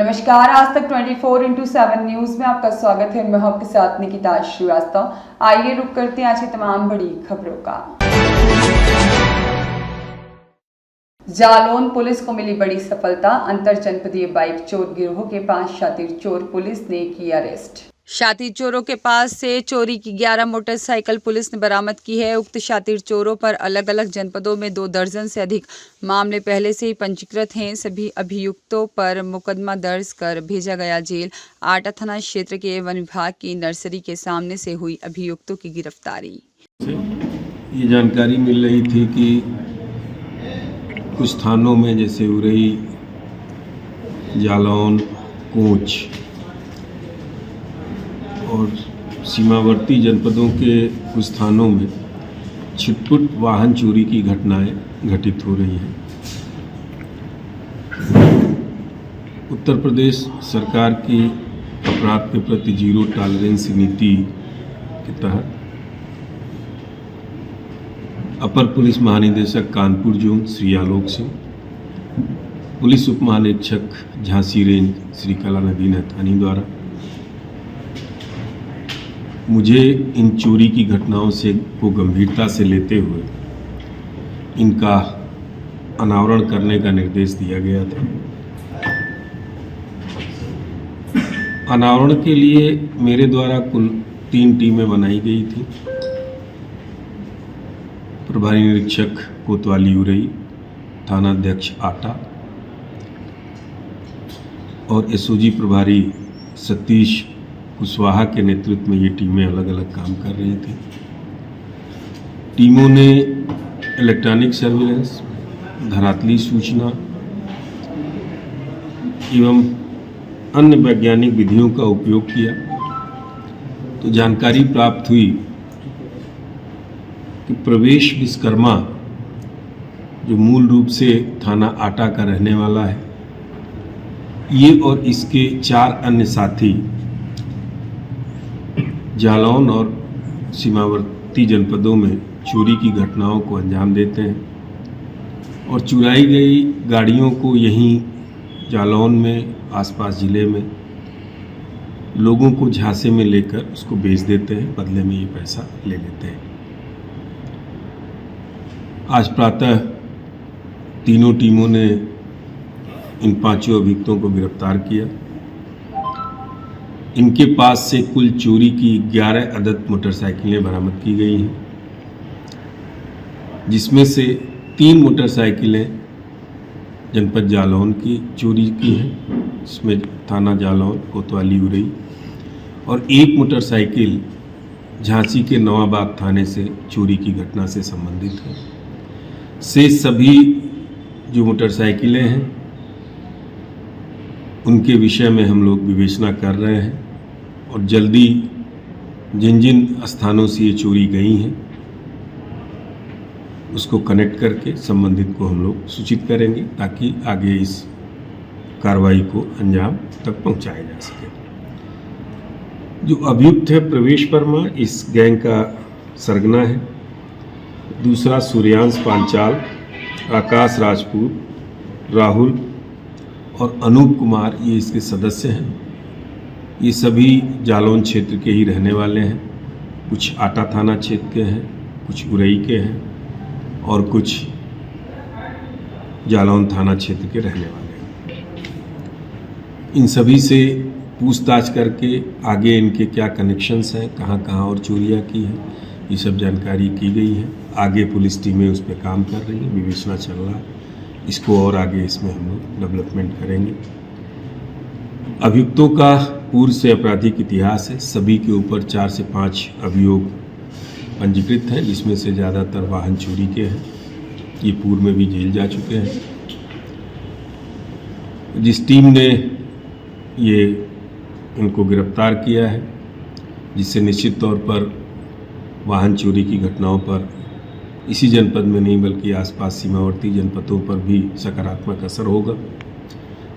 नमस्कार, आज तक 24/7 न्यूज में आपका स्वागत है। मैं आपके साथ निकिता श्रीवास्तव। आइए रुक करते हैं आज की तमाम बड़ी खबरों का। जालौन पुलिस को मिली बड़ी सफलता। अंतर जनपदीय बाइक चोर गिरोह के 5 शातिर चोर पुलिस ने की अरेस्ट। शातिर चोरों के पास से चोरी की 11 मोटरसाइकिल पुलिस ने बरामद की है। उक्त शातिर चोरों पर अलग अलग जनपदों में 2 दर्जन से अधिक मामले पहले से ही पंजीकृत हैं। सभी अभियुक्तों पर मुकदमा दर्ज कर भेजा गया जेल। आटा थाना क्षेत्र के वन विभाग की नर्सरी के सामने से हुई अभियुक्तों की गिरफ्तारी। ये जानकारी मिल रही थी कि कुछ थानों में जैसे उरई, जालौन, कोंच और सीमावर्ती जनपदों के कुछ स्थानों में छिटपुट वाहन चोरी की घटनाएं घटित हो रही हैं। उत्तर प्रदेश सरकार की अपराध के प्रति जीरो टॉलरेंस नीति के तहत अपर पुलिस महानिदेशक कानपुर जोन श्री आलोक सिंह, पुलिस उप महानिरीक्षक झांसी रेंज श्री कला नवीन हथानी द्वारा मुझे इन चोरी की घटनाओं को गंभीरता से लेते हुए इनका अनावरण करने का निर्देश दिया गया था। अनावरण के लिए मेरे द्वारा कुल 3 टीमें बनाई गई थी। प्रभारी निरीक्षक कोतवाली उरई, थानाध्यक्ष आटा और एसओजी प्रभारी सतीश कुशवाहा के नेतृत्व में ये टीमें अलग अलग काम कर रही थी। टीमों ने इलेक्ट्रॉनिक सर्विलेंस, धरातली सूचना एवं अन्य वैज्ञानिक विधियों का उपयोग किया तो जानकारी प्राप्त हुई कि प्रवेश विश्वकर्मा, जो मूल रूप से थाना आटा का रहने वाला है, ये और इसके 4 अन्य साथी जालौन और सीमावर्ती जनपदों में चोरी की घटनाओं को अंजाम देते हैं और चुराई गई गाड़ियों को यहीं जालौन में, आसपास ज़िले में लोगों को झांसे में लेकर उसको बेच देते हैं, बदले में ये पैसा ले लेते हैं। आज प्रातः तीनों टीमों ने इन 5 अभियुक्तों को गिरफ्तार किया। इनके पास से कुल चोरी की 11 अदद मोटरसाइकिलें बरामद की गई हैं, जिसमें से 3 मोटरसाइकिलें जनपद जालौन की चोरी की हैं, इसमें थाना जालौन, कोतवाली उरई, और 1 मोटरसाइकिल झांसी के नवाबाग थाने से चोरी की घटना से संबंधित है। से सभी जो मोटरसाइकिलें हैं उनके विषय में हम लोग विवेचना कर रहे हैं और जल्दी जिन जिन स्थानों से ये चोरी गई हैं उसको कनेक्ट करके संबंधित को हम लोग सूचित करेंगे ताकि आगे इस कार्रवाई को अंजाम तक पहुंचाया जा सके। जो अभियुक्त है प्रवेश वर्मा, इस गैंग का सरगना है। दूसरा सूर्यांश पांचाल, आकाश राजपूत, राहुल और अनूप कुमार, ये इसके सदस्य हैं। ये सभी जालौन क्षेत्र के ही रहने वाले हैं। कुछ आटा थाना क्षेत्र के हैं, कुछ उरई के हैं और कुछ जालौन थाना क्षेत्र के रहने वाले हैं। इन सभी से पूछताछ करके आगे इनके क्या कनेक्शंस हैं, कहाँ कहाँ और चोरियाँ की हैं, ये सब जानकारी की गई है। आगे पुलिस टीमें उस पर काम कर रही हैं, विवेचना चल रहा है। इसको और आगे इसमें हम लोग डेवलपमेंट करेंगे। अभियुक्तों का पूर्व से आपराधिक इतिहास है। सभी के ऊपर 4 से 5 अभियोग पंजीकृत हैं, जिसमें से ज़्यादातर वाहन चोरी के हैं। ये पूर्व में भी जेल जा चुके हैं। जिस टीम ने ये इनको गिरफ्तार किया है, जिससे निश्चित तौर पर वाहन चोरी की घटनाओं पर इसी जनपद में नहीं बल्कि आसपास सीमावर्ती जनपदों पर भी सकारात्मक असर होगा,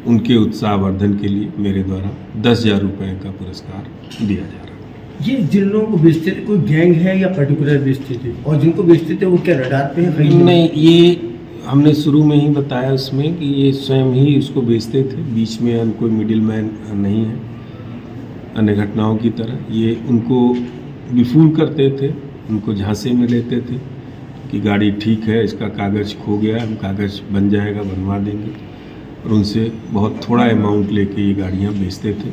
उनके उत्साहवर्धन के लिए मेरे द्वारा 10,000 रुपये का पुरस्कार दिया जा रहा है। ये जिन लोगों को बेचते थे कोई गैंग है या पर्टिकुलर बेचते थे, और जिनको बेचते थे वो क्या रडार पे हैं? नहीं, ये हमने शुरू में ही बताया उसमें कि ये स्वयं ही उसको बेचते थे, बीच में कोई मिडिल मैन नहीं है। अन्य घटनाओं की तरह ये उनको विफूल करते थे, उनको झांसे में लेते थे कि गाड़ी ठीक है, इसका कागज़ खो गया, हम कागज़ बन जाएगा, बनवा देंगे, और उनसे बहुत थोड़ा अमाउंट लेके ये गाड़ियाँ बेचते थे।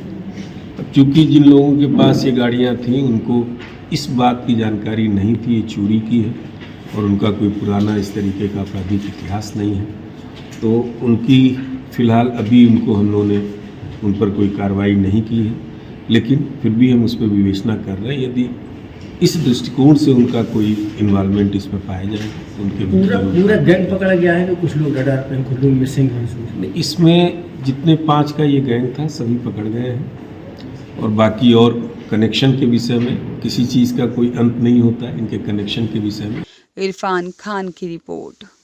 अब चूँकि जिन लोगों के पास ये गाड़ियाँ थीं उनको इस बात की जानकारी नहीं थी ये चोरी की है और उनका कोई पुराना इस तरीके का आपराधिक इतिहास नहीं है, तो उनकी फ़िलहाल अभी उनको हम लोगों ने उन पर कोई कार्रवाई नहीं की है, लेकिन फिर भी हम उस पर विवेचना कर रहे हैं। यदि इस दृष्टिकोण से उनका कोई इन्वॉल्वमेंट इसमें पाया जाए तो उनके पूरा गैंग पकड़ा गया है कि कुछ लोग रडार पे, कुछ लोग मिसिंग हैं इसमें जितने 5 का ये गैंग था सभी पकड़ गए हैं और बाकी और कनेक्शन के विषय में किसी चीज़ का कोई अंत नहीं होता है, इनके कनेक्शन के विषय में। इरफान खान की रिपोर्ट।